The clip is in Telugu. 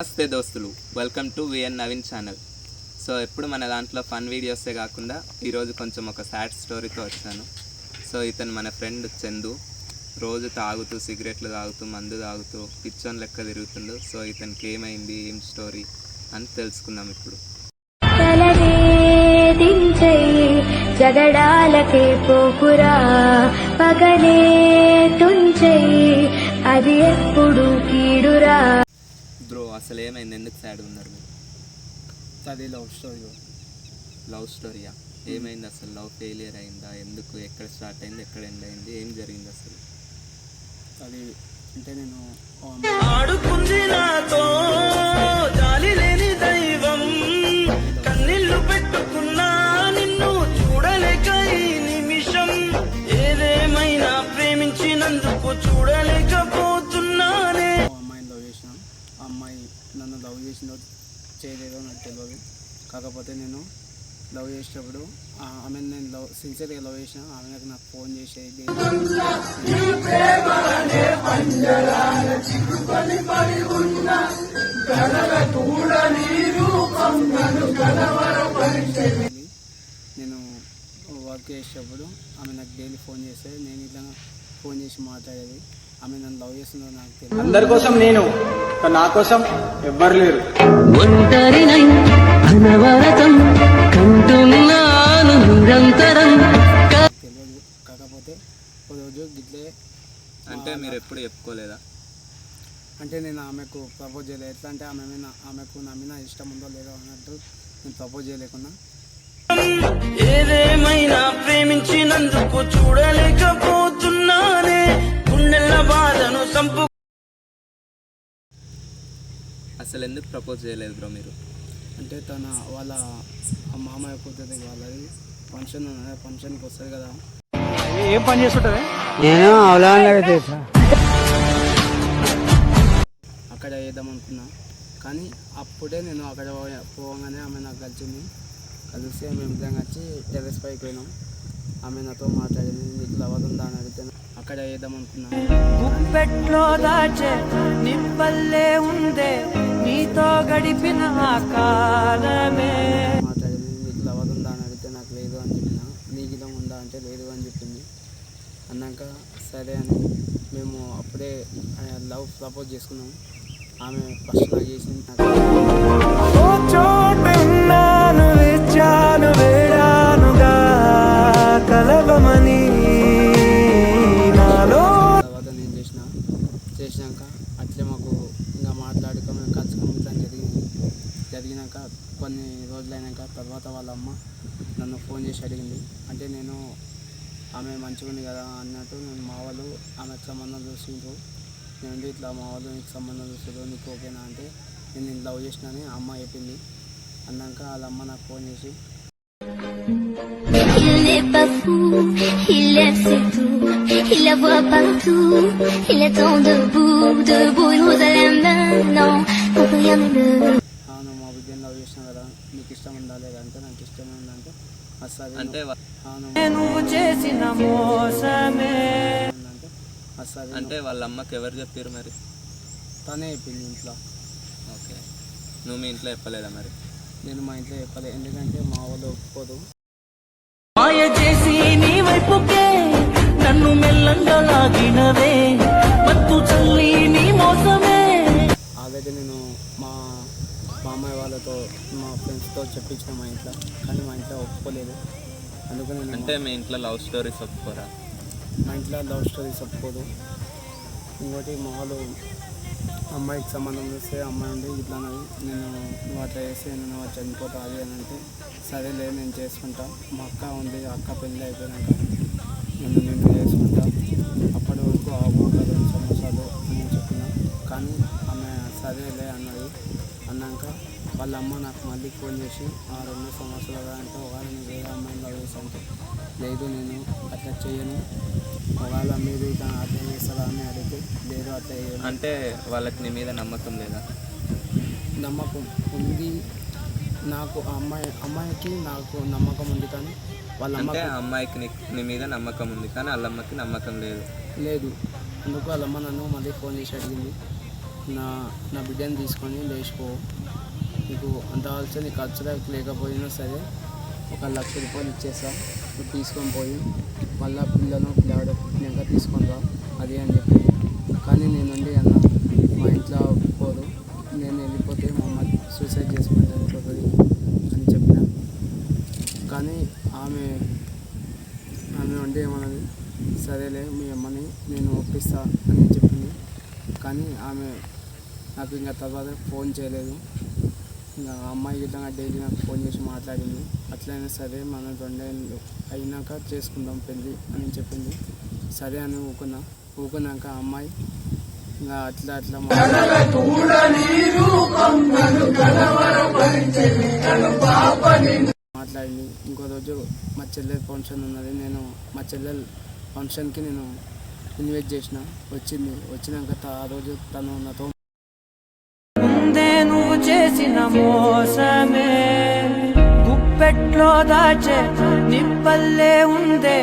నమస్తే దోస్తులు, welcome to VN Naveen channel. So ఎప్పుడు మన దాంట్లో ఫన్ వీడియోసే కాకుండా ఈరోజు కొంచెం ఒక సాడ్ స్టోరీతో వచ్చాను. సో ఇతను మన ఫ్రెండ్ చందు. రోజు తాగుతూ సిగరెట్లు తాగుతూ మందు తాగుతూ పిచ్చోన్ లెక్క తిరుగుతుండు. సో ఇతనికి ఏమైంది, ఏం స్టోరీ అని తెలుసుకుందాం ఇప్పుడు. జగడాలకే పోకురా పగలే తుంచెయ్యి అది ఎప్పుడు కీడురా. బ్రో అసలు ఏమైంది, ఎందుకు సాడ్ ఉన్నారు మీరు? అది లవ్ స్టోరీయా? ఏమైంది అసలు? లవ్ ఫెయిలియర్ అయిందా? ఎందుకు? ఎక్కడ స్టార్ట్ అయింది, ఎక్కడ ఎండ్ అయింది, ఏం జరిగింది అసలు? అది అంటే నేను ఆడుకుంది నాతో జాలి లేని దైవం, కన్నీళ్లు పెట్టుకున్నా నిన్ను చూడలేక ఈ నిమిషం, ఏదేమైనా ప్రేమించినందుకు చూడలేకపోతున్నానే. అమ్మాయిని లవ్ చేసిన, ఆ అమ్మాయి నన్ను లవ్ చేసిందో చేయలేదో నాకు తెలియదు. కాకపోతే నేను లవ్ చేసేటప్పుడు ఆమె నేను సిన్సియర్గా లవ్ చేసిన. ఆమె నాకు ఫోన్ చేసేది, నేను వర్క్ చేసేటప్పుడు ఆమె నాకు డైలీ ఫోన్ చేసేది. నేను ఇట్లా ఫోన్ చేసి మాట్లాడేది. ఆమె నన్ను లవ్ చేస్తుందో నాకు తెలియదు. అందరి కోసం నేను, నా కోసం ఎవ్వరు లేరు. ఒంటరినై అనవరతం కంటున్నాను నిరంతరం. తెలియదు. కాకపోతే ఒక రోజు గిట్లే అంటే మీరు ఎప్పుడు చెప్పుకోలేదా? అంటే నేను ఆమెకు ప్రపోజ్ చేయలేదు. ఎట్లా అంటే ఆమెకు నా మీద ఇష్టం ఉందో లేదో అన్నట్టు నేను ప్రపోజ్ చేయలేకున్నా. ఏదేమైనా ప్రేమించినందుకు చూడలేకపోతున్నానే, గుండెల బాధను సంపు. అసలు ఎందుకు ప్రపోజ్ చేయలేదు బ్రో మీరు? అంటే వాళ్ళ మామయ్య కూతురు వాళ్ళది ఫంక్షన్కి వస్తుంది కదా. ఏం పని చేస్తుంటది? నేను అవలాగా తెలుసా అక్కడ వేద్దాం అనుకున్నా. కానీ అప్పుడే నేను అక్కడ పోగానే ఆమె నాకు కలిసి మేము విధంగా వచ్చి టెర్రస్ పైకి పోయినాం. ఆమె నాతో మాట్లాడింది. నీకు లవర్ ఉందా అని అడిగితే అక్కడ వేద్దాం అనుకున్నా. గుప్పెట్లో దాచే నిప్పల్లే ఉందే నీతో గడిపిన ఆ కాలమే. మాట్లాడింది. నీకు లవర్ ఉందా అని అడిగితే నాకు లేదు అని చెప్పిన. నీకు ఇలా ఉందా అంటే లేదు అని చెప్పింది. అన్నాక సరే అని మేము అప్పుడే లవ్ ప్రపోజ్ చేసుకున్నాం. ఆమె ఫస్ట్ నాకు చేసింది. తర్వాత నేను చేసినాక అట్లే మాకు ఇంకా మాట్లాడుకో మేము కలుసుకుంటాం జరిగినాక కొన్ని రోజులైనాక తర్వాత వాళ్ళ అమ్మ నన్ను ఫోన్ చేసి అడిగింది. అంటే నేను ఆమె మంచిగా ఉంది కదా అన్నట్టు నేను మా వాళ్ళు ఆమెకు సంబంధం చూసిండ్రు. నేను ఇట్లా మా వాళ్ళు నీకు సంబంధం చూసారు, నీకు ఓకేనా అంటే నేను లవ్ చేసినని అమ్మ చెప్పింది. అన్నాక వాళ్ళ అమ్మ నాకు ఫోన్ చేసి Il n'est pas fou, il lève ses tours, il la voit partout, il attend debout, il nous a la main, non, pour rien ne le. అవును మా బిడ్డని లవ్ చేసినా కదా, నీకు ఇష్టం ఉందా లేదా అంటే నాకు ఇష్టమే ఉందంటే అసలు అంటే అవును నువ్వు చేసిన మోసమే. అసలు అంటే వాళ్ళ అమ్మకి ఎవరు చెప్పారు మరి? తనే చెప్పింది ఇంట్లో. ఓకే, నువ్వు మీ ఇంట్లో చెప్పలేదా మరి? నేను మా ఇంట్లో చెప్పలేదు, ఎందుకంటే మా వాళ్ళు ఒప్పుకోదు. మాయ చేసి నీ వైపుకే నన్ను మెల్లంగా లాగినవే, మత్తు చల్లి నీ మోసమే. ఆల్రెడీ నేను మా అమ్మాయి వాళ్ళతో మా ఫ్రెండ్స్తో చెప్పించిన మా ఇంట్లో, కానీ మా ఇంట్లో ఒప్పుకోలేదు. అందుకని అంటే మీ ఇంట్లో లవ్ స్టోరీస్ ఒప్పుకోరా? మా ఇంట్లో లవ్ స్టోరీస్ ఒప్పుకోదు. ఇంకోటి మా వాళ్ళు అమ్మాయికి సంబంధం చేస్తే అమ్మాయి ఉండి ఇట్లా నేను నువ్వు అట్లా చేస్తే నేను చనిపోతా అది అని అంటే సరేలే నేను చేసుకుంటా, మా అక్క ఉంది, అక్క పెళ్ళి అయిపోయాక నేను చేసుకుంటా, అప్పటి వరకు ఆ 2 సంవత్సరాలు నేను చెప్పిన. కానీ ఆమె సరేలే అన్నది. అన్నాక వాళ్ళ అమ్మ నాకు మళ్ళీ ఫోన్ చేసి ఆ 2 సంవత్సరాలు అంటే ఒకవేళ నేను వేరే అమ్మాయిని లవ్ చేసి అంటే లేదు నేను అట్లా చేయను, ఒకవేళ మీరు ఇట్లా అట్లా చేస్తారా అని అడిగితే లేదు అట్లా చేయను. అంటే వాళ్ళకి నీ మీద నమ్మకం లేదా? నమ్మకం ఉంది నాకు. అమ్మాయికి నాకు నమ్మకం ఉంది, కానీ వాళ్ళ అంటే అమ్మాయికి నీ మీద నమ్మకం ఉంది కానీ వాళ్ళ అమ్మకి నమ్మకం లేదు. లేదు. అందుకు వాళ్ళ అమ్మ నన్ను మళ్ళీ ఫోన్ చేసి అడిగింది, నా నా బిడ్డని తీసుకొని లేచిపో, నీకు అంత ఆలోచన నీకు ఖర్చులకు లేకపోయినా సరే 1,00,000 రూపాయలు ఇచ్చేస్తా, నువ్వు తీసుకొని పోయి మళ్ళీ పిల్లవాడు పుట్టినాక తీసుకొని రా అది అని చెప్పి. కానీ నేనండి అన్న మా ఇంట్లో పోదు, నేను వెళ్ళిపోతే మా అమ్మ సూసైడ్ చేసుకుని చనిపోతుంది అని చెప్పిన. కానీ ఆమె అంటే ఏమన్నది, సరేలే మీ అమ్మని నేను ఒప్పిస్తా అని చెప్పింది. కానీ ఆమె నాకు ఇంకా తర్వాత ఫోన్ చేయలేదు. ఇంకా అమ్మాయి గిట్లా డైలీ నాకు ఫోన్ చేసి మాట్లాడింది. అట్లయినా సరే మనం 2 ఏళ్ళు అయినాక చేసుకుందాం పెళ్ళి అని చెప్పింది. సరే అని ఊకున్నాక అమ్మాయి ఇంకా అట్లా మాట్లాడింది. ఇంకో రోజు మా చెల్లెలు ఫంక్షన్ ఉన్నది, నేను మా చెల్లెలు ఫంక్షన్కి నేను ఇన్వైట్ చేసిన, వచ్చినాక ఆ రోజు తను నాతో ముందే నువ్వు చేసిన మోసమే గుప్పెట్లో దాచే నిప్పల్లే ఉందే